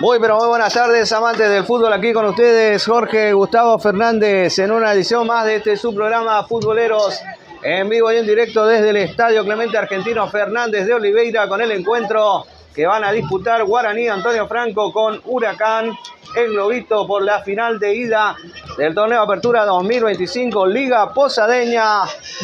Muy pero muy buenas tardes, amantes del fútbol. Aquí con ustedes Jorge Gustavo Fernández en una edición más de este su programa Futboleros, en vivo y en directo desde el Estadio Clemente Argentino Fernández de Oliveira, con el encuentro que van a disputar Guaraní Antonio Franco con Huracán, el Globito, por la final de ida del torneo Apertura 2025 Liga Posadeña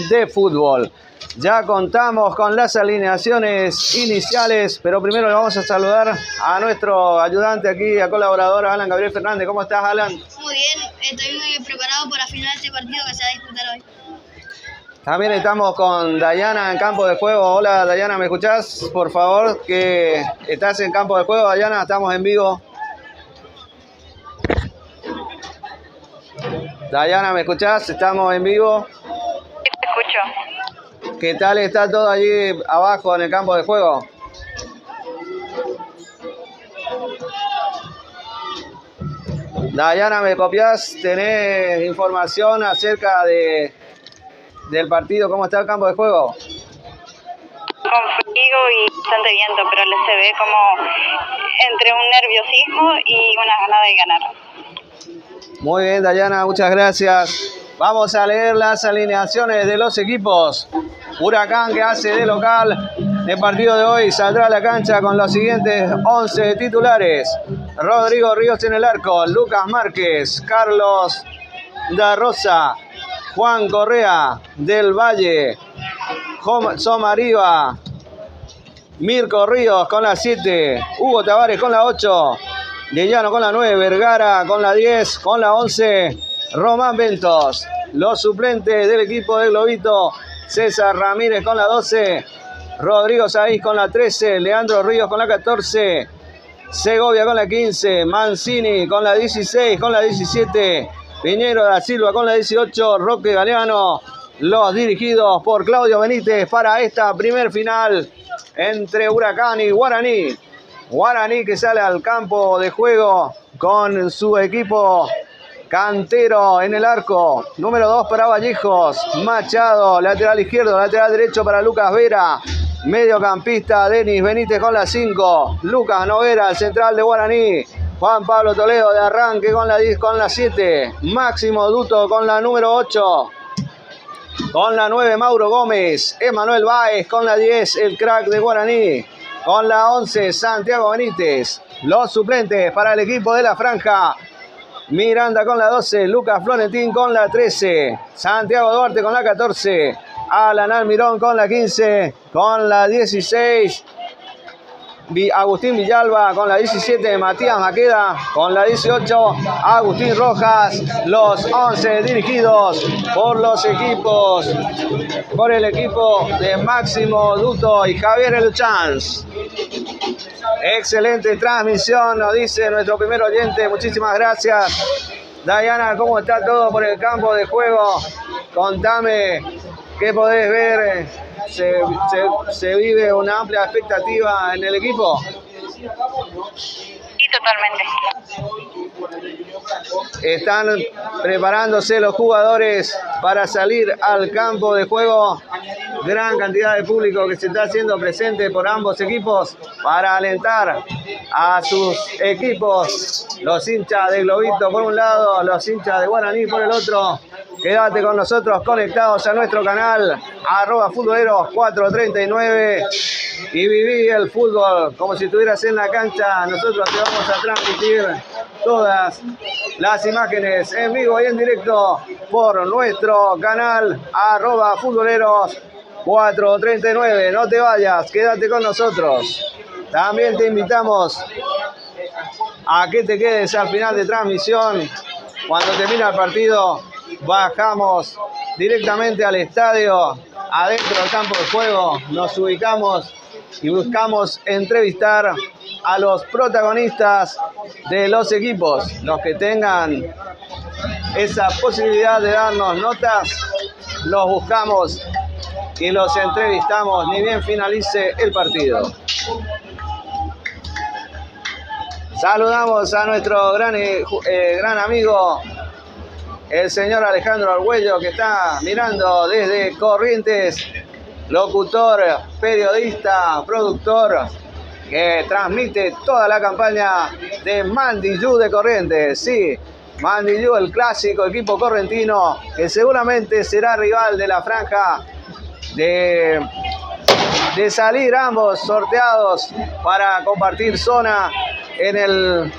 de Fútbol. Ya contamos con las alineaciones iniciales, pero primero le vamos a saludar a nuestro ayudante aquí, a colaborador, Alan Gabriel Fernández. ¿Cómo estás, Alan? Muy bien, estoy muy preparado para afinar este partido que se va a disputar hoy. También estamos con Dayana en campo de juego. Hola, Dayana, ¿me escuchás? Por favor, que estás en campo de juego, Dayana, estamos en vivo. Dayana, ¿me escuchás? Estamos en vivo. Te escucho. ¿Qué tal está todo allí abajo en el campo de juego? Dayana, ¿me copias? ¿Tenés información acerca del partido? ¿Cómo está el campo de juego? Con frío y bastante viento, pero se ve como entre un nerviosismo y una ganas de ganar. Muy bien, Dayana, muchas gracias. Vamos a leer las alineaciones de los equipos. Huracán, que hace de local el partido de hoy, saldrá a la cancha con los siguientes 11 titulares. Rodrigo Ríos en el arco, Lucas Márquez, Carlos da Rosa, Juan Correa del Valle, Somariva, Mirko Ríos con la 7, Hugo Tavares con la 8, Lellano con la 9, Vergara con la 10, con la 11, Román Ventos. Los suplentes del equipo de Globito: César Ramírez con la 12, Rodrigo Saiz con la 13, Leandro Ríos con la 14, Segovia con la 15, Mancini con la 16, con la 17, Piñero da Silva con la 18, Roque Galeano. Los dirigidos por Claudio Benítez para esta primer final entre Huracán y Guaraní. Guaraní, que sale al campo de juego con su equipo cantero en el arco. Número 2 para Vallejos, Machado, lateral izquierdo, lateral derecho para Lucas Vera. Mediocampista Denis Benítez con la 5, Lucas Noguera, el central de Guaraní. Juan Pablo Toledo de arranque con la 10, con la 7. Máximo Duto con la número 8. Con la 9, Mauro Gómez. Emanuel Báez con la 10, el crack de Guaraní. Con la 11, Santiago Benítez. Los suplentes para el equipo de la Franja: Miranda con la 12, Lucas Florentín con la 13, Santiago Duarte con la 14, Alan Almirón con la 15, con la 16, Agustín Villalba con la 17, Matías Maqueda con la 18, Agustín Rojas. Los 11 dirigidos por el equipo de Máximo Duto y Javier Eluchanz. Excelente transmisión, nos dice nuestro primer oyente. Muchísimas gracias. Dayana, ¿cómo está todo por el campo de juego? Contame, ¿qué podés ver? ¿Se vive una amplia expectativa en el equipo? Sí, totalmente. Están preparándose los jugadores para salir al campo de juego. Gran cantidad de público que se está haciendo presente por ambos equipos para alentar a sus equipos. Los hinchas de Globito por un lado, los hinchas de Guaraní por el otro. Quédate con nosotros conectados a nuestro canal @futboleros439 y viví el fútbol como si estuvieras en la cancha. Nosotros te vamos a transmitir todas las imágenes en vivo y en directo por nuestro canal @futboleros439. No te vayas, quédate con nosotros. También te invitamos a que te quedes al final de transmisión. Cuando termina el partido, bajamos directamente al estadio, adentro del campo de juego. Nos ubicamos y buscamos entrevistar a los protagonistas de los equipos. Los que tengan esa posibilidad de darnos notas, los buscamos y los entrevistamos ni bien finalice el partido. Saludamos a nuestro gran amigo, el señor Alejandro Argüello, que está mirando desde Corrientes, locutor, periodista, productor que transmite toda la campaña de Mandillú de Corrientes. Sí, Mandillú, el clásico equipo correntino, que seguramente será rival de la franja de salir ambos sorteados para compartir zona en el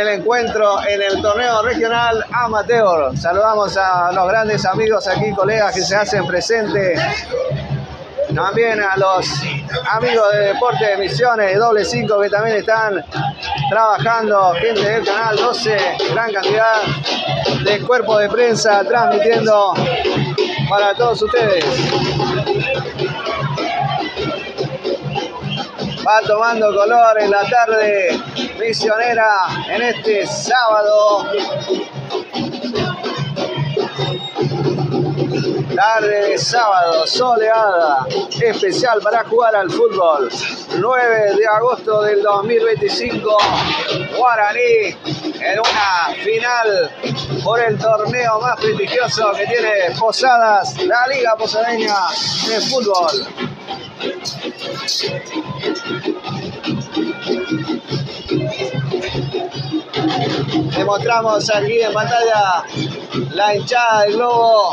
encuentro, en el torneo regional amateur. Saludamos a los grandes amigos aquí, colegas que se hacen presentes. También a los amigos de Deporte de Misiones, de Doble 5, que también están trabajando, gente del Canal 12, gran cantidad de cuerpo de prensa transmitiendo para todos ustedes. Va tomando color en la tarde misionera en este sábado. Tarde de sábado, soleada, especial para jugar al fútbol. 9 de agosto del 2025, Guaraní en una final por el torneo más prestigioso que tiene Posadas, la Liga Posadeña de Fútbol. Demostramos aquí en pantalla la hinchada del globo.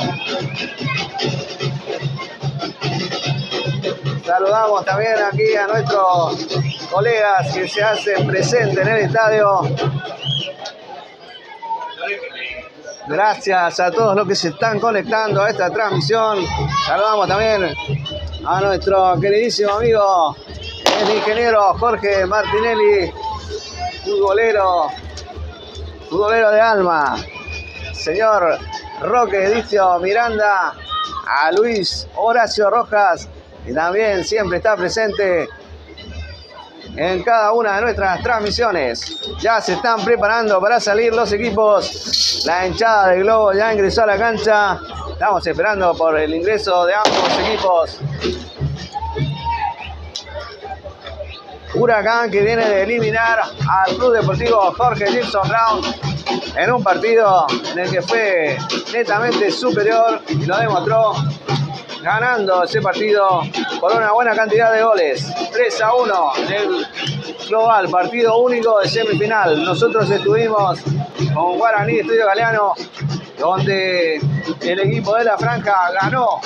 Saludamos también aquí a nuestros colegas que se hacen presentes en el estadio. Gracias a todos los que se están conectando a esta transmisión. Saludamos también a nuestro queridísimo amigo, el ingeniero Jorge Martinelli, futbolero de alma. Señor Roque Dicio Miranda, a Luis Horacio Rojas, y también siempre está presente en cada una de nuestras transmisiones. Ya se están preparando para salir los equipos. La hinchada del globo ya ingresó a la cancha. Estamos esperando por el ingreso de ambos equipos. Huracán, que viene de eliminar al Club Deportivo Jorge Gibson Brown en un partido en el que fue netamente superior y lo demostró ganando ese partido por una buena cantidad de goles. 3-1 en el global, partido único de semifinal. Nosotros estuvimos con Guaraní Estudio Galeano, donde el equipo de la franja ganó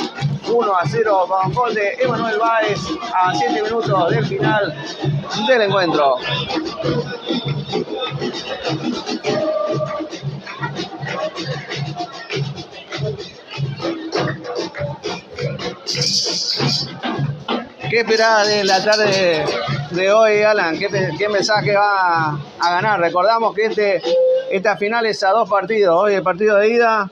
1-0 con gol de Emanuel Báez a 7 minutos del final del encuentro. ¿Qué esperás de la tarde de hoy, Alan? ¿Qué mensaje va a ganar? Recordamos que esta final es a 2 partidos. Hoy el partido de ida,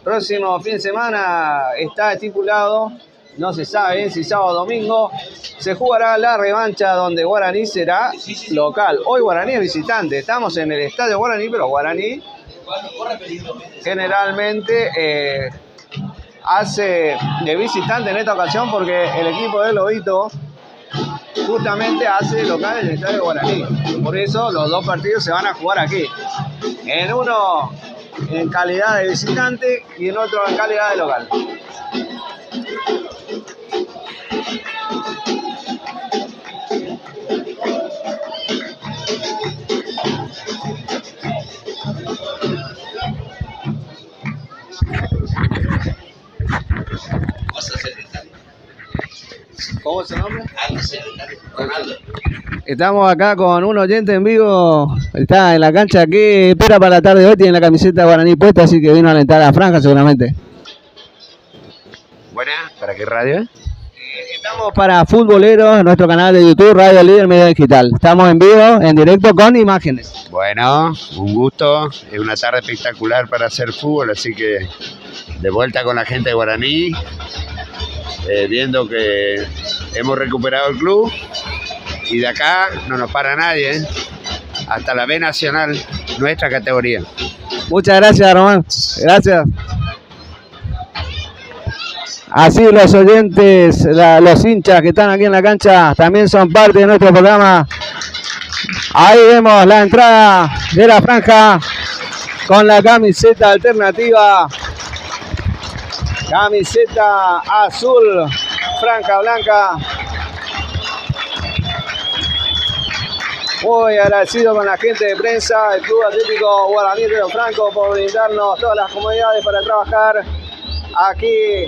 próximo fin de semana está estipulado, no se sabe bien si sábado o domingo. Se jugará la revancha donde Guaraní será local. Hoy Guaraní es visitante. Estamos en el estadio Guaraní, pero Guaraní generalmente hace de visitante en esta ocasión porque el equipo de Lobito justamente hace local en el estadio Guaraní. Por eso los 2 partidos se van a jugar aquí. En uno en calidad de visitante y en otro en calidad de local. ¿Cómo es su nombre? Estamos acá con un oyente en vivo, está en la cancha. ¿Qué espera para la tarde de hoy? Tiene la camiseta Guaraní puesta, así que vino a alentar a la franja seguramente. Buenas, ¿para qué radio? Estamos para Futboleros, en nuestro canal de YouTube, Radio Líder Media Digital. Estamos en vivo, en directo, con imágenes. Bueno, un gusto, es una tarde espectacular para hacer fútbol, así que de vuelta con la gente de Guaraní, viendo que hemos recuperado el club y de acá no nos para nadie, hasta la B Nacional, nuestra categoría. Muchas gracias, Román. Gracias. Así los oyentes, los hinchas que están aquí en la cancha también son parte de nuestro programa. Ahí vemos la entrada de la franja con la camiseta alternativa. Camiseta azul, franja blanca. Muy agradecido con la gente de prensa del Club Atlético Guaraní Río Franco por brindarnos todas las comodidades para trabajar aquí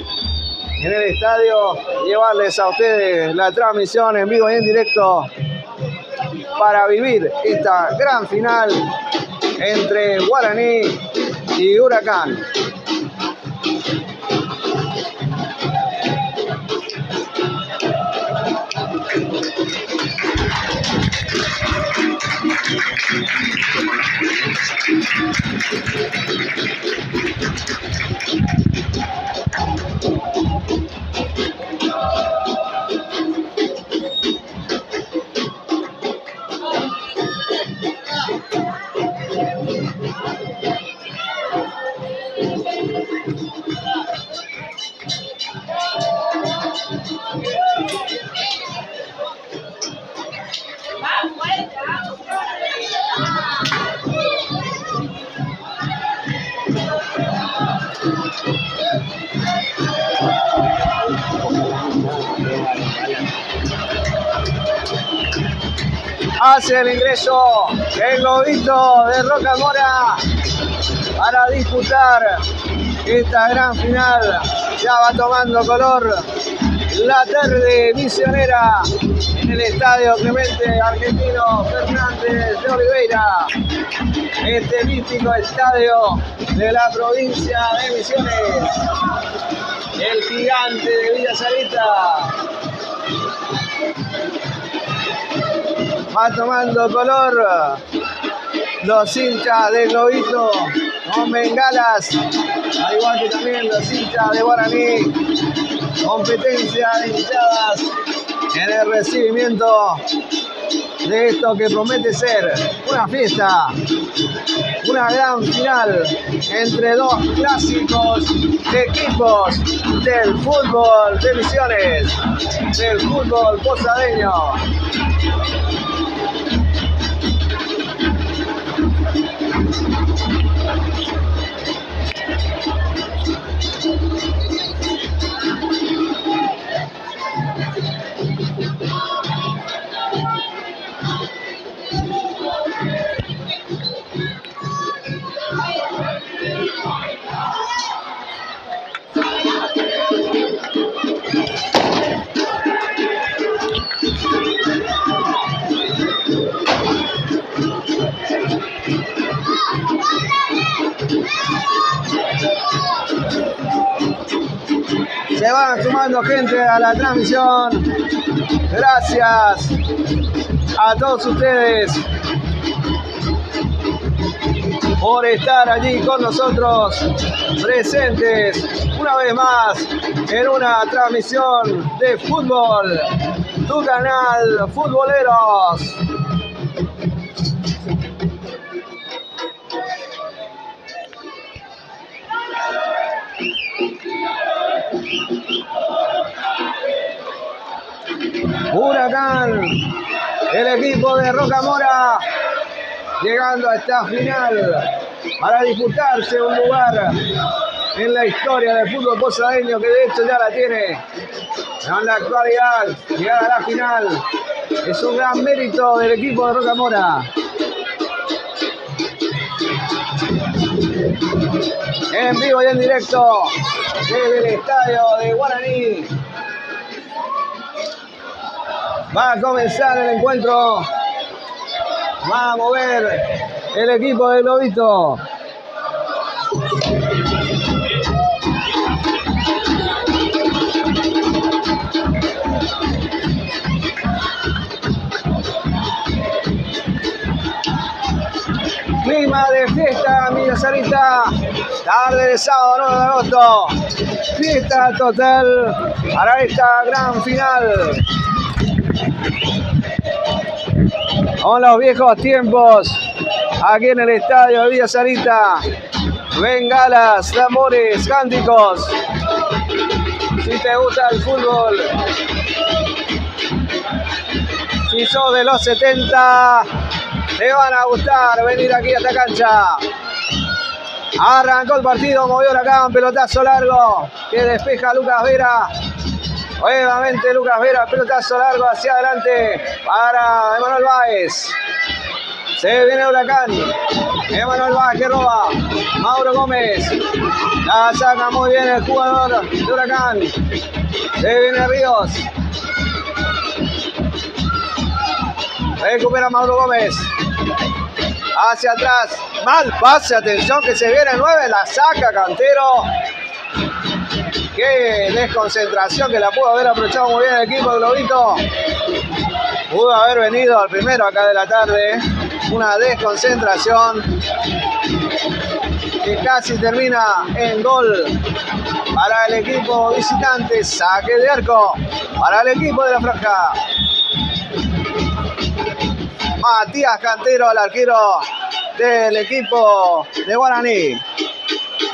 en el estadio, llevarles a ustedes la transmisión en vivo y en directo para vivir esta gran final entre Guaraní y Huracán. Hace el ingreso el globito de Roca Mora para disputar esta gran final. Ya va tomando color la tarde misionera en el estadio Clemente Argentino Fernández de Oliveira. Este mítico estadio de la provincia de Misiones. El gigante de Villa Sarita. Va tomando color los hinchas de Globito con bengalas, al igual que también los hinchas de Guaraní. Competencia de hinchadas en el recibimiento de esto que promete ser una fiesta, una gran final entre dos clásicos equipos del fútbol de Misiones, del fútbol posadeño. Se van sumando gente a la transmisión. Gracias a todos ustedes por estar allí con nosotros, presentes una vez más en una transmisión de fútbol, tu canal Futboleros. Huracán, el equipo de Roca Mora, llegando a esta final para disputarse un lugar en la historia del fútbol posadeño, que de hecho ya la tiene en la actualidad. Llegar a la final es un gran mérito del equipo de Roca Mora. En vivo y en directo desde el estadio de Guaraní. Va a comenzar el encuentro. Va a mover el equipo de Globito. Clima de fiesta en Villa Sarita. Tarde de sábado 9 de agosto. Fiesta total para esta gran final. Con los viejos tiempos, aquí en el estadio de Villa Sarita. Bengalas, tambores, cánticos. Si te gusta el fútbol, si sos de los 70, te van a gustar venir aquí a esta cancha. Arrancó el partido, movió Huracán, pelotazo largo que despeja Lucas Vera. Nuevamente Lucas Vera, pelotazo largo hacia adelante para Emanuel Báez. Se viene Huracán. Emanuel Vázquez roba. Mauro Gómez. La saca muy bien el jugador de Huracán. Se viene Ríos. Recupera Mauro Gómez. Hacia atrás. Mal pase. Atención que se viene el 9. La saca Cantero. Qué desconcentración que la pudo haber aprovechado muy bien el equipo de Globito. Pudo haber venido al primero acá de la tarde. Una desconcentración que casi termina en gol para el equipo visitante. Saque de arco para el equipo de la Franja. Matías Cantero, el arquero del equipo de Guaraní.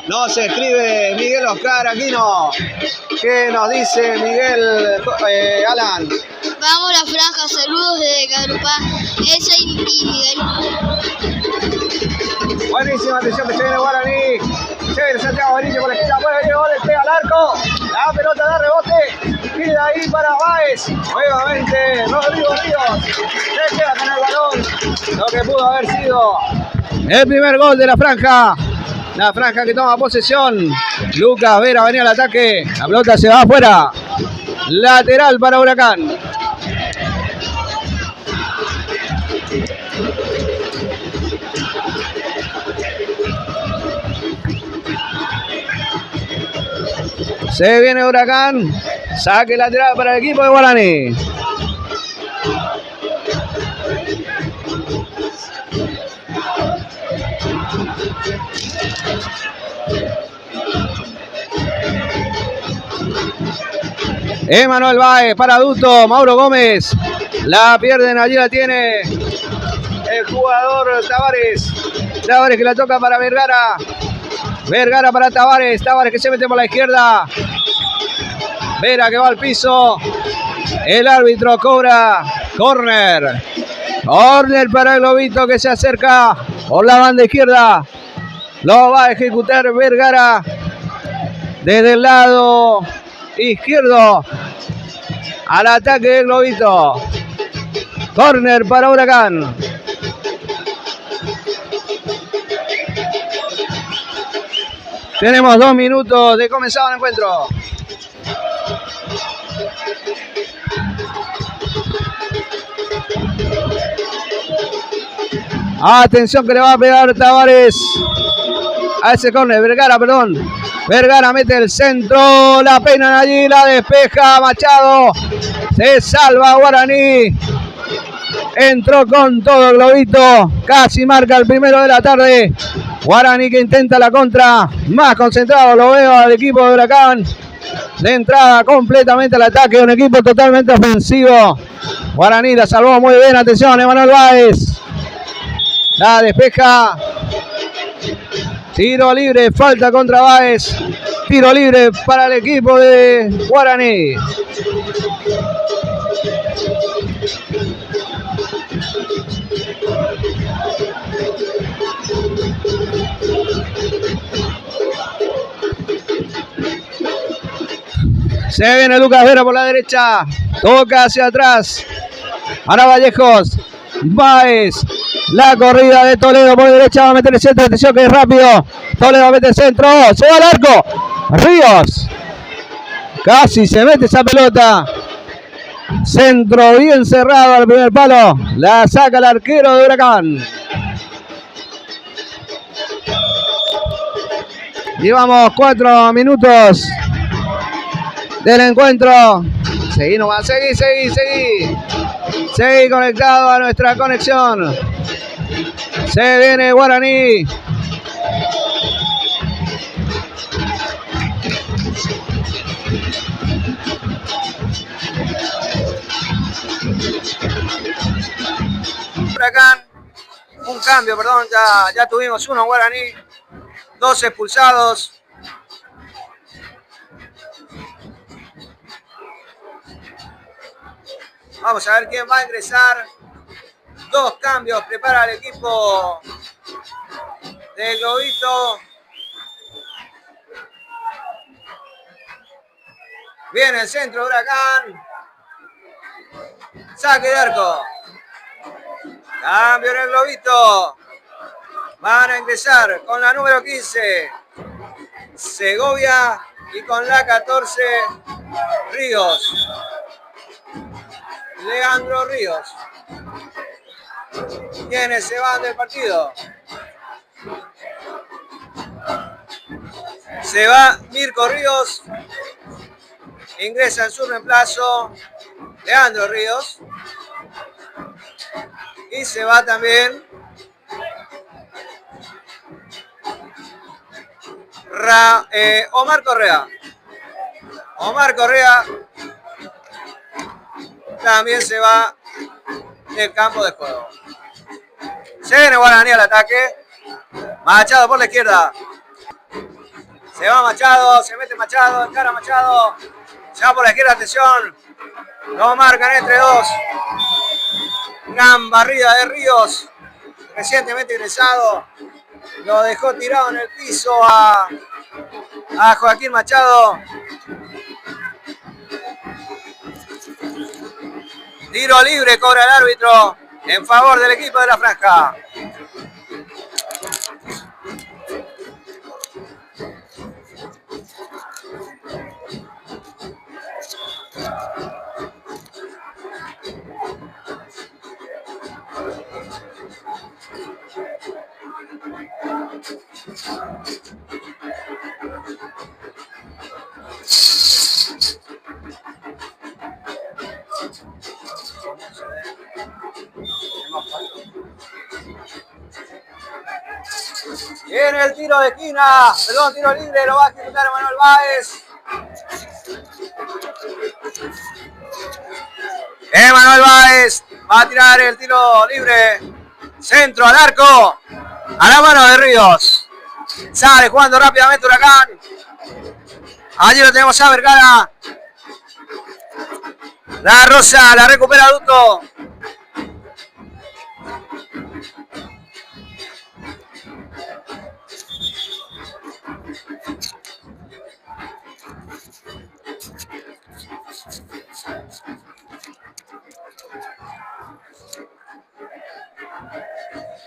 Nos escribe Miguel Oscar Aquino. ¿Qué nos dice Miguel Alan? Vamos la Franja, saludos desde Carupá. Elsa y Miguel. Buenísima atención que se viene Guaraní. Se viene Santiago Benítez por la esquina. Puede venir gol, pega al arco. La pelota da rebote. Y de ahí para Báez. Nuevamente Rodrigo Ríos. Se queda con el balón. Lo que pudo haber sido el primer gol de la Franja. La Franja que toma posesión. Lucas Vera venía al ataque. La pelota se va afuera. Lateral para Huracán. Se viene Huracán. Saque lateral para el equipo de Guaraní. Emanuel Báez para Duto. Mauro Gómez. La pierden. Allí la tiene el jugador Tavares. Tavares que la toca para Vergara. Vergara para Tavares. Tavares que se mete por la izquierda. Vera que va al piso. El árbitro cobra córner. Córner para el Globito que se acerca por la banda izquierda. Lo va a ejecutar Vergara desde el lado izquierdo al ataque del Globito. Córner para Huracán. Tenemos 2 minutos de comenzado el encuentro. Atención que le va a pegar Tavares a ese córner. Vergara, perdón. Vergara mete el centro. La peinan allí, la despeja Machado. Se salva Guaraní. Entró con todo el Globito. Casi marca el primero de la tarde. Guaraní que intenta la contra. Más concentrado lo veo al equipo de Huracán. De entrada completamente al ataque. Un equipo totalmente ofensivo. Guaraní la salvó muy bien. Atención, Emanuel Báez. La despeja. Tiro libre. Falta contra Báez. Tiro libre para el equipo de Guaraní. Se viene Lucas Vera por la derecha. Toca hacia atrás. Para Vallejos. Báez. La corrida de Toledo por derecha. Va a meter el centro. Atención que es rápido. Toledo mete el centro. Se va al arco. Ríos. Casi se mete esa pelota. Centro bien cerrado al primer palo. La saca el arquero de Huracán. Llevamos 4 minutos del encuentro. Seguí nomás, seguí conectado a nuestra conexión. Se viene Guaraní. Huracán, un cambio, perdón, ya tuvimos uno en Guaraní, 2 expulsados. Vamos a ver quién va a ingresar. 2 cambios prepara el equipo de Globito. Viene el centro de Huracán. Saque de arco. Cambio en el globito. Van a ingresar con la número 15, Segovia, y con la 14, Ríos. Leandro Ríos. ¿Quiénes se van del partido? Se va Mirko Ríos. Ingresa en su reemplazo Leandro Ríos. Y se va también Omar Correa. Omar Correa también se va del campo de juego. Se viene Guaraní al ataque. Machado por la izquierda. Se va Machado, se mete Machado, encara Machado. Se va por la izquierda, atención. Lo marcan entre dos. Gran barrida de Ríos, recientemente ingresado. Lo dejó tirado en el piso a Joaquín Machado. Tiro libre cobra el árbitro en favor del equipo de la franja. Viene el tiro de esquina, perdón, tiro libre, lo va a ejecutar Manuel Báez. Manuel Báez va a tirar el tiro libre. Centro al arco, a la mano de Ríos. Sale jugando rápidamente Huracán. Allí lo tenemos a Vergara. La Rosa la recupera Duto.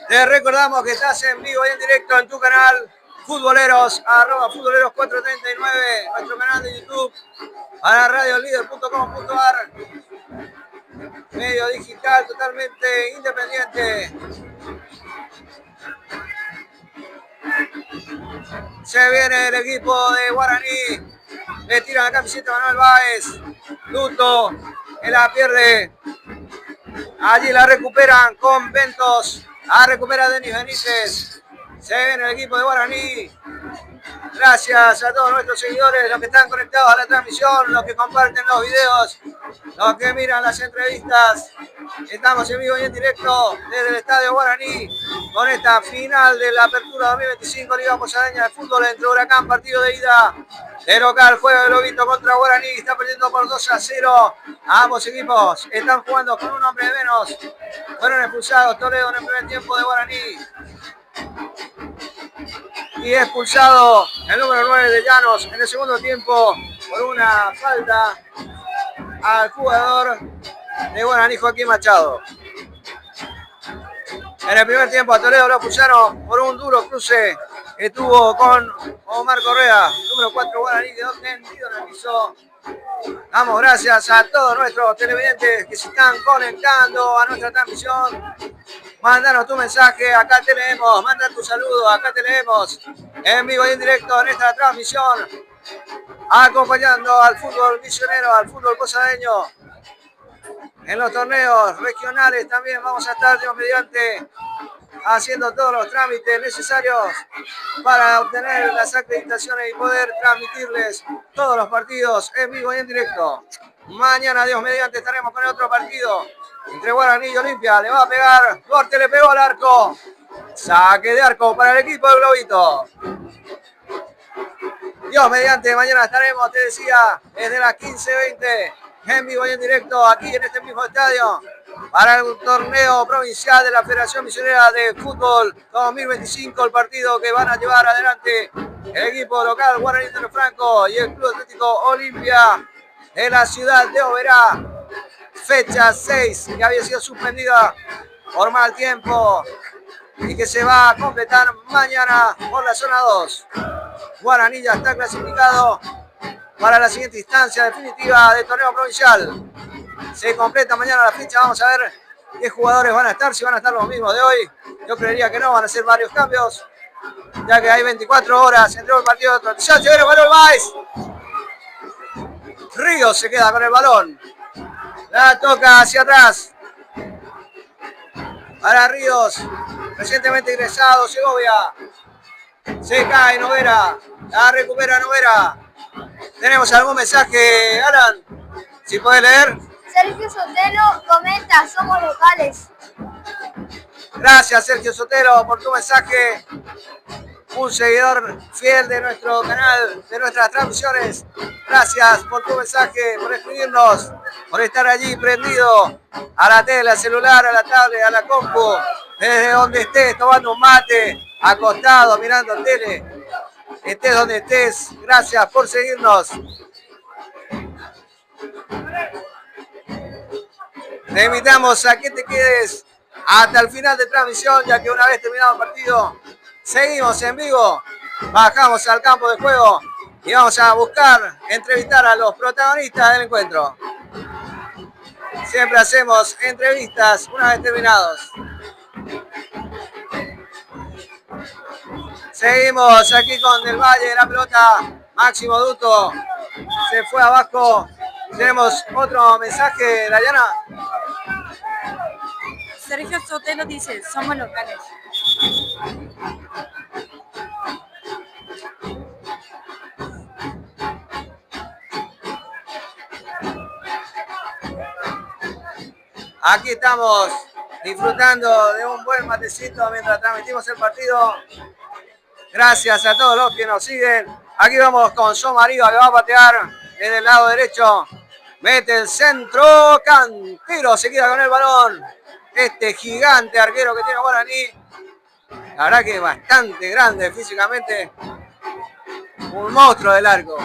Te recordamos que estás en vivo y en directo en tu canal Futboleros, @futboleros439, nuestro canal de YouTube, para radiolider.com.ar, medio digital totalmente independiente. Se viene el equipo de Guaraní, le tira la camiseta a Manuel Báez, Duto, que la pierde, allí la recuperan con Ventos. Recupera Denis Benítez. Se viene el equipo de Guaraní. Gracias a todos nuestros seguidores, los que están conectados a la transmisión, los que comparten los videos, los que miran las entrevistas. Estamos en vivo y en directo desde el Estadio Guaraní con esta final de la Apertura 2025 Liga Posadeña de Fútbol entre Huracán, partido de ida. De local, juego de Lobito contra Guaraní, está perdiendo por 2-0. Ambos equipos están jugando con un hombre menos. Fueron expulsados Toledo en el primer tiempo de Guaraní. Y expulsado el número 9 de Llanos en el segundo tiempo por una falta al jugador de Guaraní, Joaquín Machado. En el primer tiempo a Toledo lo expulsaron por un duro cruce que tuvo con Omar Correa, número 4 Guaraní, quedó tendido en el piso. Damos gracias a todos nuestros televidentes que se están conectando a nuestra transmisión. Mándanos tu mensaje, acá te leemos. Manda tu saludo, acá te leemos. En vivo y en directo en esta transmisión. Acompañando al fútbol misionero, al fútbol posadeño. En los torneos regionales también vamos a estar, Dios mediante, haciendo todos los trámites necesarios para obtener las acreditaciones y poder transmitirles todos los partidos en vivo y en directo. Mañana, Dios mediante, estaremos con el otro partido entre Guaraní y Olimpia. Le va a pegar, Duarte le pegó al arco. Saque de arco para el equipo del Globito. Dios mediante, mañana estaremos, te decía, desde las 15:20 en vivo y en directo aquí en este mismo estadio para el torneo provincial de la Federación Misionera de Fútbol 2025, el partido que van a llevar adelante el equipo local Guaraní de Franco y el Club Atlético Olimpia de la ciudad de Oberá. Fecha 6 que había sido suspendida por mal tiempo y que se va a completar mañana por la zona 2. Guaraní ya está clasificado para la siguiente instancia definitiva del torneo provincial. Se completa mañana la fecha, vamos a ver qué jugadores van a estar, si van a estar los mismos de hoy. Yo creería que no, van a ser varios cambios, ya que hay 24 horas entre un partido y otro. Ya se viene Manuel Báez. Ríos se queda con el balón. La toca hacia atrás. Para Ríos, recientemente ingresado, Segovia. Se cae Noguera. La recupera Noguera. ¿Tenemos algún mensaje, Alan? Si puede leer. Sergio Sotelo comenta, somos locales. Gracias, Sergio Sotelo, por tu mensaje. Un seguidor fiel de nuestro canal, de nuestras transmisiones. Gracias por tu mensaje, por escribirnos, por estar allí prendido a la tele, al celular, a la tablet, a la compu, desde donde estés, tomando un mate, acostado, mirando tele. Estés donde estés, gracias por seguirnos. Te invitamos a que te quedes hasta el final de transmisión, ya que una vez terminado el partido, seguimos en vivo, bajamos al campo de juego y vamos a buscar entrevistar a los protagonistas del encuentro. Siempre hacemos entrevistas una vez terminados. Seguimos aquí con Del Valle, la pelota, Máximo Duto, se fue abajo. Tenemos otro mensaje, Dayana. Sergio Sotelo dice, somos locales. Aquí estamos disfrutando de un buen matecito mientras transmitimos el partido. Gracias a todos los que nos siguen. Aquí vamos con Somariva que va a patear desde el lado derecho. Mete el centro, Cantero se queda con el balón. Este gigante arquero que tiene Guaraní. La verdad que es bastante grande físicamente. Un monstruo del arco.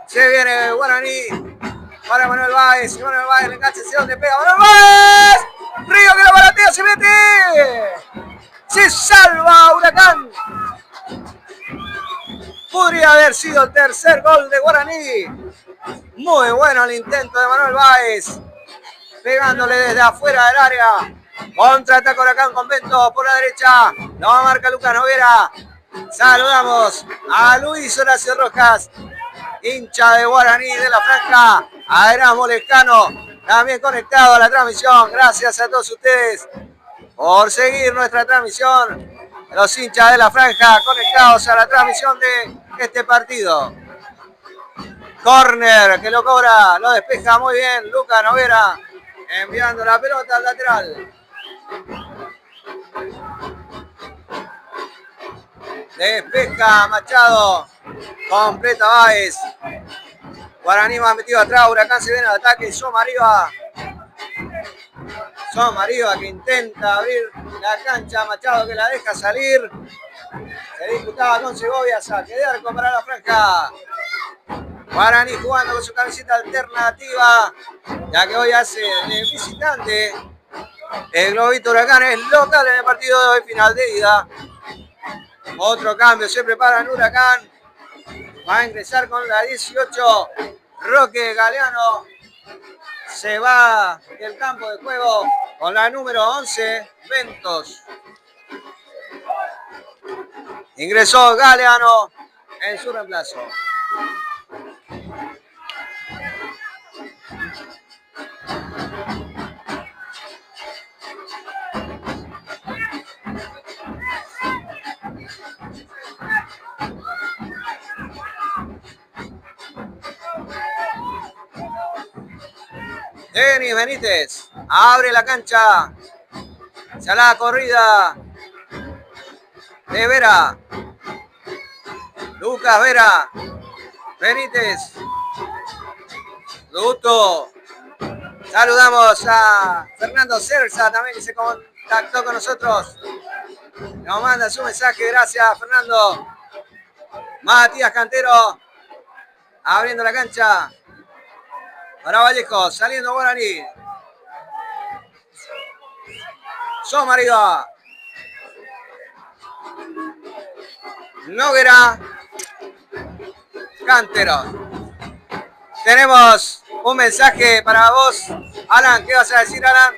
Se viene Guaraní para Manuel Báez. Y Manuel Báez le engancha hacia donde pega. ¡Manuel Báez! Río que la baratea, se mete. Se salva Huracán. Podría haber sido el tercer gol de Guaraní. Muy bueno el intento de Manuel Báez. Pegándole desde afuera del área. Contraataca Huracán Convento por la derecha. Lo marca Lucas Noguera. Saludamos a Luis Horacio Rojas, hincha de Guaraní de la Franja. A Erasmo Lescano, también conectado a la transmisión. Gracias a todos ustedes por seguir nuestra transmisión. Los hinchas de la Franja conectados a la transmisión de este partido. Corner que lo cobra, lo despeja muy bien Lucas Noguera, enviando la pelota al lateral. Despeja Machado, completa Báez. Guaraní más metido atrás, Huracán se viene al ataque, Somariva que intenta abrir la cancha, Machado que la deja salir. Se disputaba con Segovia, saque de arco para la Franja. Guaraní jugando con su camiseta alternativa, ya que hoy hace de visitante. El Globito Huracán es local en el partido de hoy, final de ida. Otro cambio, se prepara en Huracán. Va a ingresar con la 18. Roque Galeano se va del campo de juego con la número 11, Ventos. Ingresó Galeano en su reemplazo. Denis Benítez abre la cancha. Se la corrida de Vera. Lucas Vera. Benítez. Duto. Saludamos a Fernando Cerza también, que se contactó con nosotros. Nos manda su mensaje. Gracias, Fernando. Matías Cantero abriendo la cancha para Vallejo, saliendo Guaraní. Soma arriba. Noguera. Cantero. Tenemos un mensaje para vos. Alan, ¿qué vas a decir, Alan?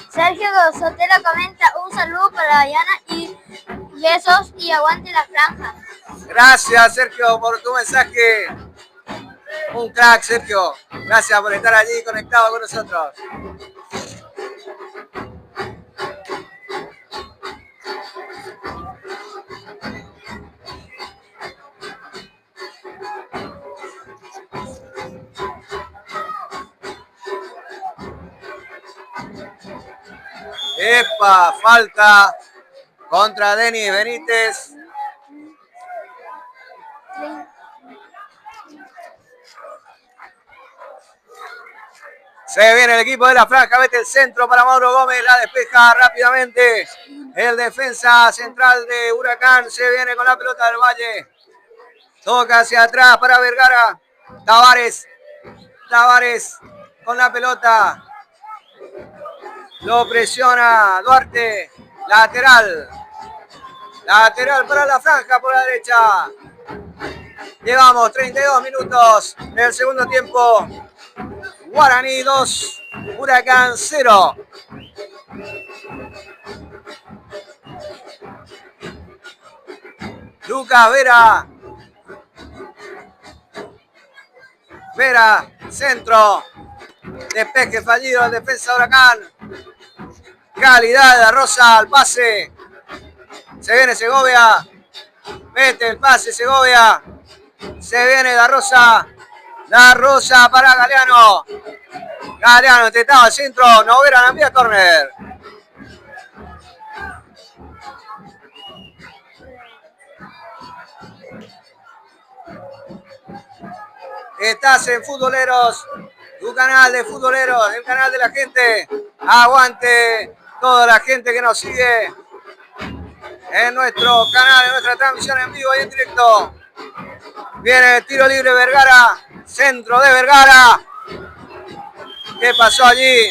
Sergio Sotelo comenta un saludo para Dayana y besos y aguante la franja. Gracias, Sergio, por tu mensaje. Un crack, Sergio. Gracias por estar allí conectado con nosotros. Epa, falta contra Denis Benítez. Se viene el equipo de la franja, mete el centro para Mauro Gómez, la despeja rápidamente. El defensa central de Huracán se viene con la pelota del Valle. Toca hacia atrás para Vergara. Tavares con la pelota. Lo presiona Duarte. Lateral para la franja por la derecha. Llevamos 32 minutos del segundo tiempo. Guaraní 2, Huracán 0. Lucas Vera, centro. Despeje fallido al defensa de Huracán. Calidad de Rosa al pase. Se viene Segovia. Mete el pase Segovia. Se viene Da Rosa para Galeano. Galeano intentaba el centro. Noguera la envía córner. Estás en Futboleros, tu canal de futboleros, el canal de la gente. Aguante toda la gente que nos sigue en nuestro canal, en nuestra transmisión en vivo y en directo. Viene el tiro libre Vergara, centro de Vergara. ¿Qué pasó allí?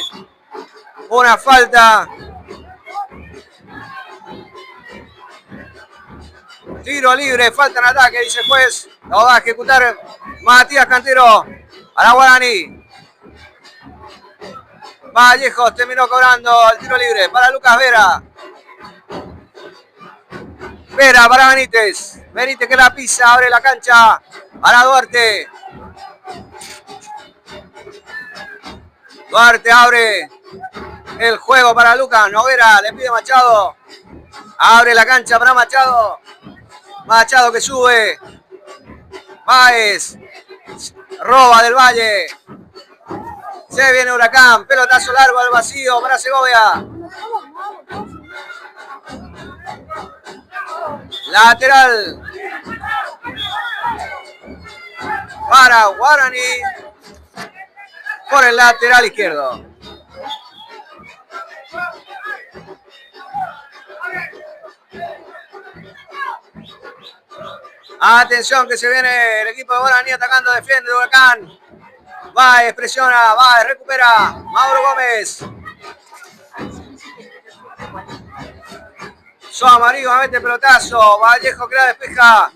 Una falta. Tiro libre, falta en ataque, dice el juez. Lo va a ejecutar Matías Cantero para Guaraní. Vallejos terminó cobrando el tiro libre para Lucas Vera para Benítez. Benítez que la pisa, abre la cancha para Duarte. Duarte abre el juego para Lucas. Noguera le pide Machado. Abre la cancha para Machado. Machado que sube. Báez. Roba del Valle. Se viene Huracán. Pelotazo largo al vacío para Segovia. Lateral para Guaraní. Por el lateral izquierdo. Atención que se viene el equipo de Guaraní atacando, defiende Huracán. Báez presiona, Báez recupera. Mauro Gómez. Amarillo mete pelotazo. Vallejo que la despeja.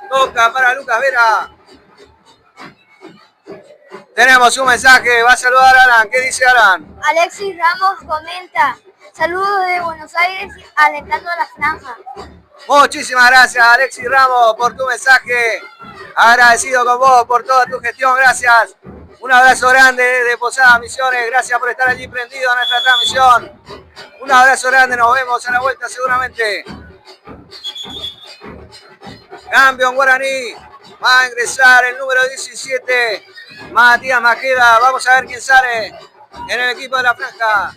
Toca para Lucas Vera. Tenemos un mensaje. Va a saludar a Alan. ¿Qué dice Alan? Alexis Ramos comenta. Saludos de Buenos Aires, alentando a la franja. Muchísimas gracias, Alexis Ramos, por tu mensaje. Agradecido con vos por toda tu gestión. Gracias. Un abrazo grande desde Posadas Misiones. Gracias por estar allí prendido a nuestra transmisión. Un abrazo grande. Nos vemos a la vuelta seguramente. Cambio en Guaraní. Va a ingresar el número 17, Matías Majeda. Vamos a ver quién sale en el equipo de la franja.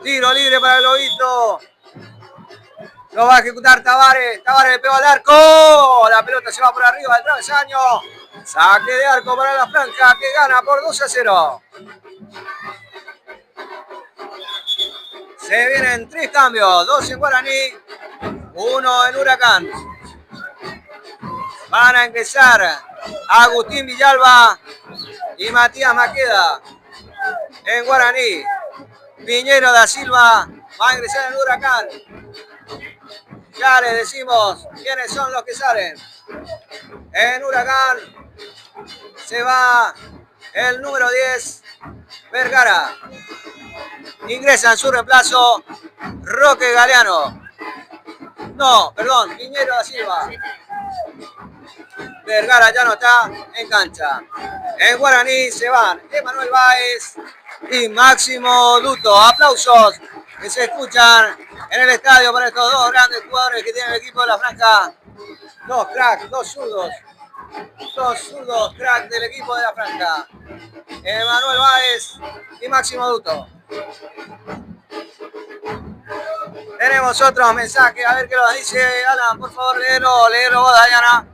Tiro libre para el Lobito. Lo va a ejecutar Tavares. Tavares le pegó al arco. La pelota se va por arriba del travesaño. Saque de arco para la franja que gana por 2-0. Se vienen 3 cambios. 2 en Guaraní. 1 en Huracán. Van a ingresar Agustín Villalba y Matías Maqueda en Guaraní. Piñero da Silva va a ingresar en Huracán. Ya les decimos quiénes son los que salen. En Huracán se va el número 10, Vergara. Ingresa en su reemplazo Roque Galeano. No, perdón, Piñero da Silva. Vergara ya no está en cancha. En Guaraní se van Emanuel Báez y Máximo Duto. Aplausos que se escuchan en el estadio para estos dos grandes jugadores que tiene el equipo de la franja. Dos cracks, dos zurdos cracks del equipo de la franja. Emanuel Báez y Máximo Duto. Tenemos otros mensajes, a ver qué nos dice Alan, por favor, léelo vos, Dayana.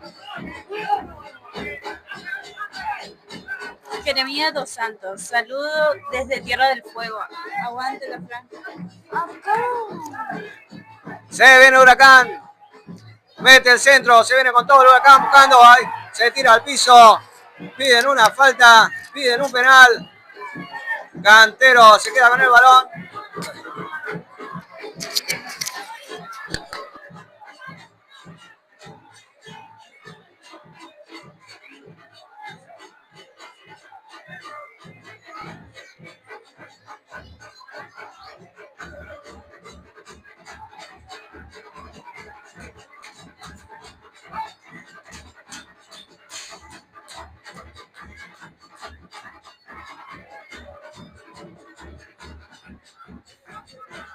Jeremías Dos Santos, saludo desde Tierra del Fuego. Aguante la franja. Se viene Huracán. Mete el centro, se viene con todo el Huracán buscando. Ahí, se tira al piso. Piden una falta, piden un penal. Cantero se queda con el balón.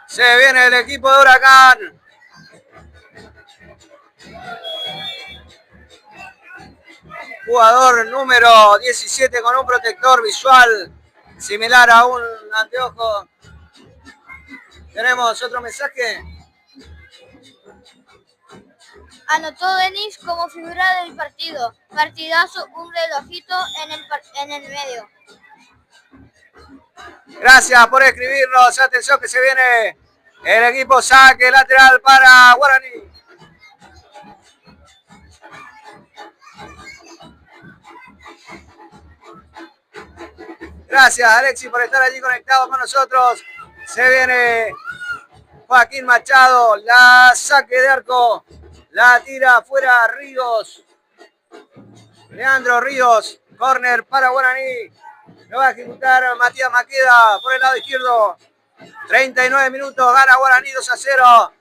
Se viene el equipo de Huracán. Jugador número 17 con un protector visual similar a un anteojo. Tenemos otro mensaje. Anotó Denis como figura del partido. Partidazo, un relojito en el medio. Gracias por escribirnos. Atención que se viene el equipo saque lateral para Guaraní. Gracias Alexis por estar allí conectado con nosotros. Se viene Joaquín Machado. La saque de arco. La tira afuera Ríos. Leandro Ríos. Córner para Guaraní. Lo va a ejecutar Matías Maqueda por el lado izquierdo. 39 minutos, gana Guaraní 2-0.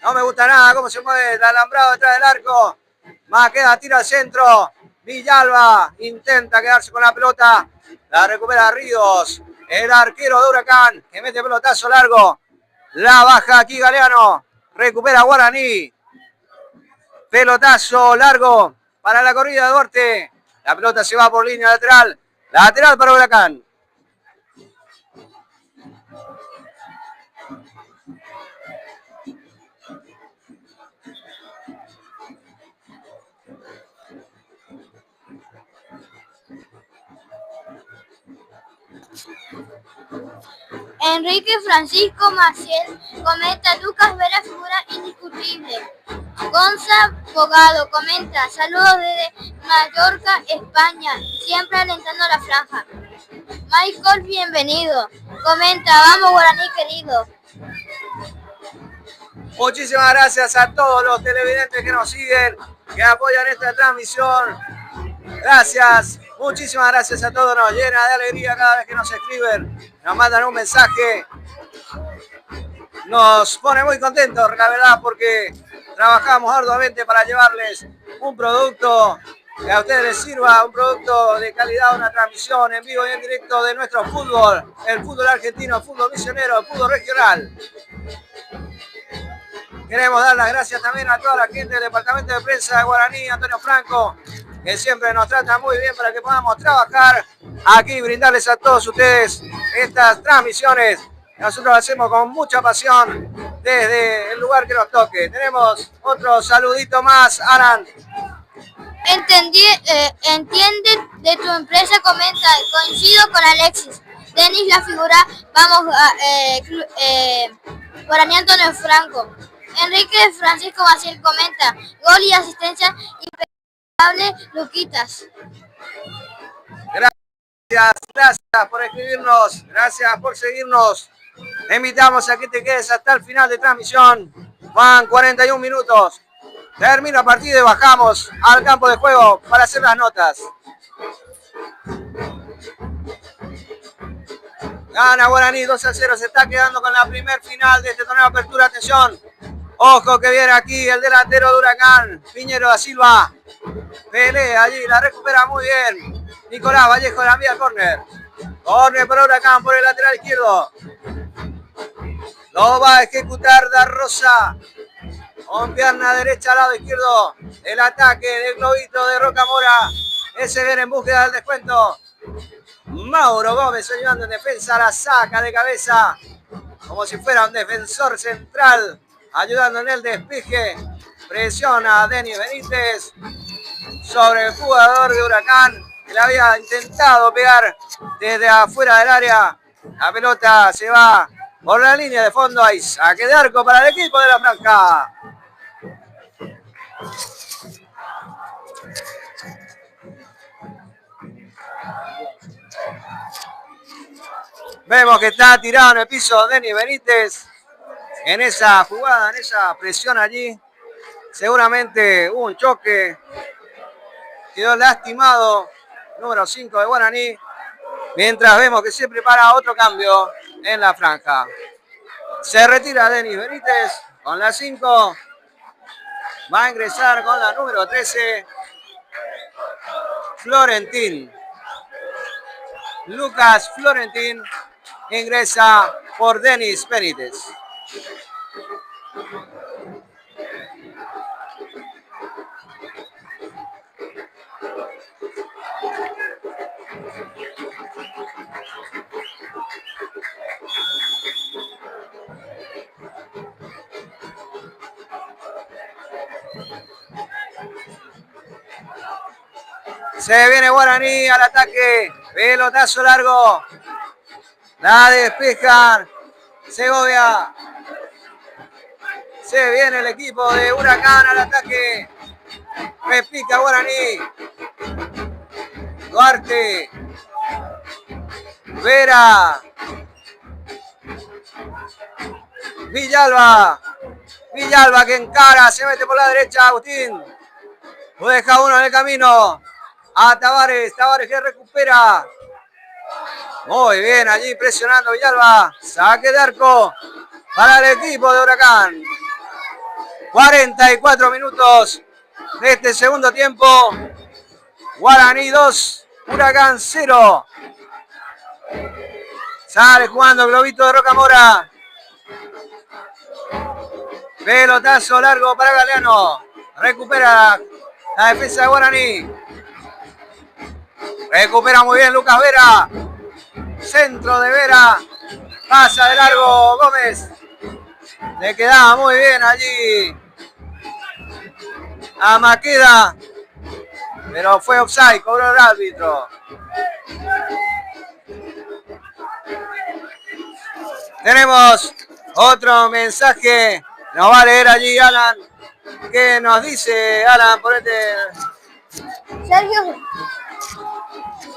No me gusta nada cómo se mueve el alambrado detrás del arco. Maqueda tira al centro. Villalba intenta quedarse con la pelota. La recupera Ríos. El arquero de Huracán que mete pelotazo largo. La baja aquí Galeano. Recupera Guaraní. Pelotazo largo para la corrida de Duarte. La pelota se va por línea lateral. Lateral para Huracán. Enrique Francisco Maciel comenta: Lucas Vera figura indiscutible. Gonza Bogado comenta: saludos desde Mallorca, España, siempre alentando la franja. Michael, bienvenido. Comenta: vamos Guaraní querido. Muchísimas gracias a todos los televidentes que nos siguen, que apoyan esta transmisión. Gracias, muchísimas gracias a todos. Nos llena de alegría cada vez que nos escriben, nos mandan un mensaje. Nos pone muy contentos, la verdad, porque trabajamos arduamente para llevarles un producto que a ustedes les sirva, un producto de calidad, una transmisión en vivo y en directo de nuestro fútbol, el fútbol argentino, el fútbol misionero, el fútbol regional. Queremos dar las gracias también a toda la gente del departamento de prensa de Guaraní, Antonio Franco, que siempre nos trata muy bien para que podamos trabajar aquí y brindarles a todos ustedes estas transmisiones que nosotros hacemos con mucha pasión desde el lugar que nos toque. Tenemos otro saludito más, Alan. Entiende de tu empresa, comenta, coincido con Alexis. Denis la figura, vamos, Guaraní Antonio Franco. Enrique Francisco Maciel comenta, gol y asistencia impecable, Luquitas. Gracias por escribirnos, gracias por seguirnos. Te invitamos a que te quedes hasta el final de transmisión. Van 41 minutos. Termina el partido y bajamos al campo de juego para hacer las notas. Gana Guaraní 2-0, se está quedando con la primer final de este torneo de apertura. Atención, ojo que viene aquí el delantero de Huracán, Piñero da Silva. Pelea allí, la recupera muy bien. Nicolás Vallejo la envía al córner. Córner para Huracán por el lateral izquierdo. Lo va a ejecutar Da Rosa. Con pierna derecha al lado izquierdo. El ataque del globito de Rocamora. Ese viene en búsqueda del descuento. Mauro Gómez ayudando en defensa. La saca de cabeza. Como si fuera un defensor central. Ayudando en el despeje. Presiona a Denis Benítez. Sobre el jugador de Huracán. Que le había intentado pegar desde afuera del área. La pelota se va por la línea de fondo. Hay saque de arco para el equipo de la franja. Vemos que está tirado en el piso Denis Benítez. En esa jugada, en esa presión allí. Seguramente hubo un choque. Quedó lastimado. Número 5 de Guaraní. Mientras vemos que se prepara otro cambio en la franja. Se retira Denis Benítez con la 5. Va a ingresar con la número 13. Florentín. Lucas Florentín ingresa por Denis Benítez. Se viene Guaraní al ataque. Pelotazo largo. La despejan. Segovia. Se viene el equipo de Huracán al ataque. Repica Guaraní. Duarte. Vera. Villalba. Villalba que encara. Se mete por la derecha. Agustín. Lo deja uno en el camino. A Tavares. Tavares que recupera. Muy bien, allí presionando Villalba. Saque de arco para el equipo de Huracán. 44 minutos de este segundo tiempo. Guaraní 2, Huracán 0. Sale jugando el globito de Rocamora. Pelotazo largo para Galeano. Recupera la defensa de Guaraní. Recupera muy bien Lucas Vera. Centro de Vera. Pasa de largo Gómez. Le quedaba muy bien allí a Maqueda. Pero fue offside, cobró el árbitro. Tenemos otro mensaje. Nos va a leer allí Alan. ¿Qué nos dice Alan? Ponete. Sergio.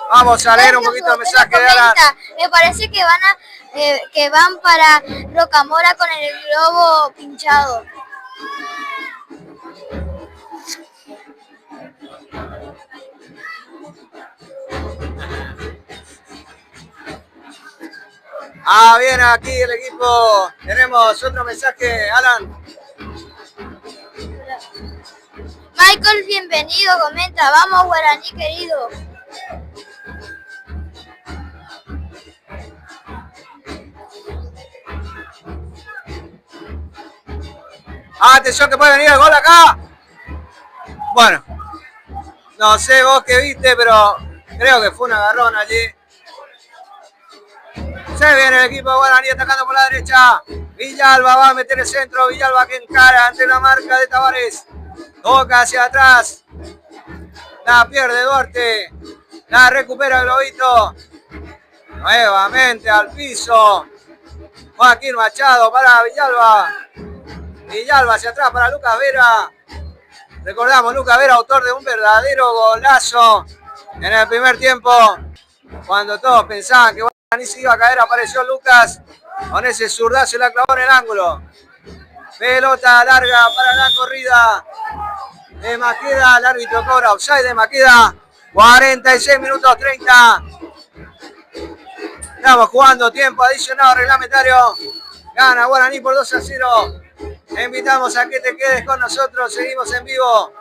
Vamos a leer un poquito el mensaje de Alan. Me parece que van para Rocamora con el globo pinchado. Viene aquí el equipo. Tenemos otro mensaje, Alan. Michael, bienvenido, comenta. Vamos, Guaraní, querido. Atención que puede venir el gol acá. Bueno, no sé vos qué viste, pero creo que fue un agarrón allí. Se viene el equipo de Guaraní atacando por la derecha. Villalba va a meter el centro. Villalba que encara ante la marca de Tavares. Toca hacia atrás. La pierde Duarte. La recupera Globito. Nuevamente al piso. Joaquín Machado para Villalba. Villalba hacia atrás para Lucas Vera. Recordamos, Lucas Vera, autor de un verdadero golazo en el primer tiempo. Cuando todos pensaban que Guaraní se iba a caer, apareció Lucas con ese zurdazo y la clavó en el ángulo. Pelota larga para la corrida de Maqueda. El árbitro cobra offside de Maqueda. 46 minutos 30. Estamos jugando tiempo adicionado reglamentario. Gana Guaraní por 2-0. Te invitamos a que te quedes con nosotros. Seguimos en vivo.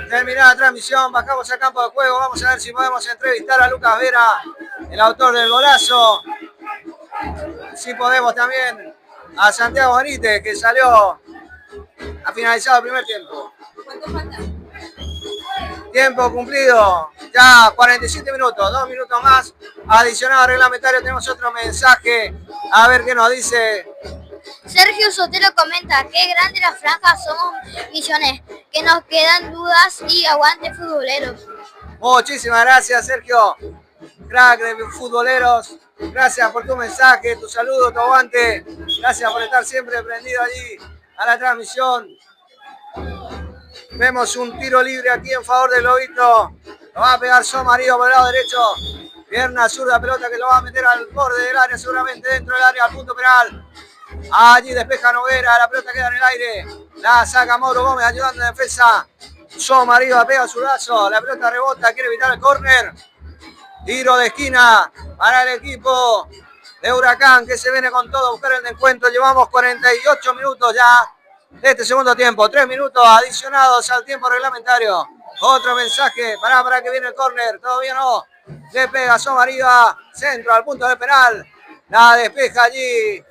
Terminada la transmisión, bajamos al campo de juego. Vamos a ver si podemos entrevistar a Lucas Vera, el autor del golazo. Si podemos también a Santiago Benítez, que salió a finalizado el primer tiempo. ¿Cuánto falta? Tiempo cumplido, ya 47 minutos, 2 minutos más. Adicionado reglamentario, tenemos otro mensaje. A ver qué nos dice. Sergio Sotelo comenta, qué grande la franja somos Misiones, que nos quedan dudas y aguante futboleros. Muchísimas gracias, Sergio, crack de futboleros. Gracias por tu mensaje, tu saludo, tu aguante. Gracias por estar siempre prendido allí a la transmisión. Vemos un tiro libre aquí en favor del Globito. Lo va a pegar Somarío por el lado derecho. Pierna zurda, pelota que lo va a meter al borde del área, seguramente dentro del área, al punto penal. Allí despeja Noguera, la pelota queda en el aire. La saca Mauro Gómez ayudando en defensa. Somarío pega su brazo, la pelota rebota, quiere evitar el córner. Tiro de esquina para el equipo de Huracán que se viene con todo a buscar el encuentro. Llevamos 48 minutos ya de este segundo tiempo. 3 minutos adicionados al tiempo reglamentario. Otro mensaje, para que viene el córner. Todavía no. Le pega Somarío, centro al punto del penal. La despeja allí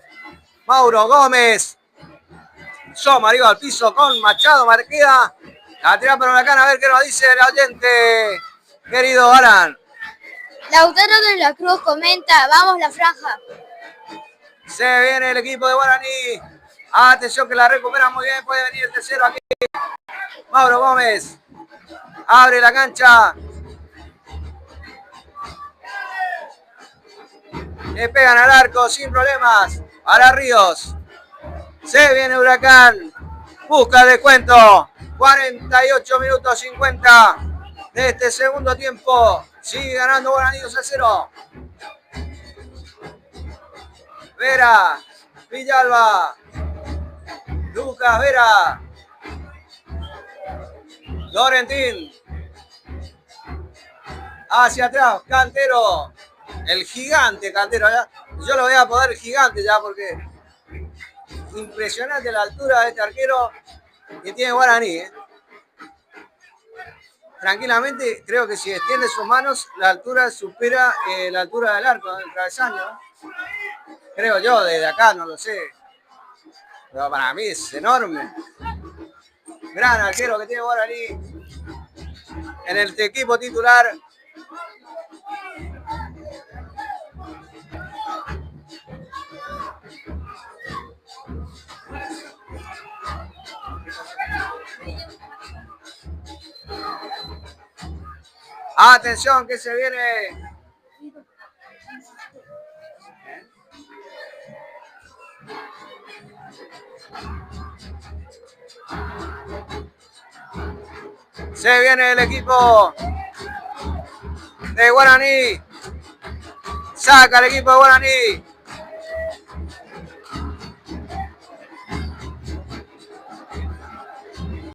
Mauro Gómez. Somarío al piso con Machado, Marqueda. La tira para Huracán, a ver qué nos dice el oyente, querido Alan. Lautaro de la Cruz comenta, vamos la franja. Se viene el equipo de Guaraní. Atención que la recupera muy bien, puede venir el tercero aquí. Mauro Gómez. Abre la cancha. Le pegan al arco sin problemas. Para Ríos. Se viene Huracán. Busca descuento. 48 minutos 50 de este segundo tiempo. Sigue ganando Guaraní 2-0. Vera. Villalba. Lucas Vera. Lorentín. Hacia atrás. Cantero. El gigante Cantero. Yo lo voy a poner gigante ya porque impresionante la altura de este arquero que tiene Guaraní. Tranquilamente, creo que si extiende sus manos, la altura supera la altura del arco, del travesaño. Creo yo, desde acá, no lo sé. Pero para mí es enorme. Gran arquero que tiene Guaraní en el equipo titular. Atención que se viene. Se viene el equipo de Guaraní. Saca el equipo de Guaraní.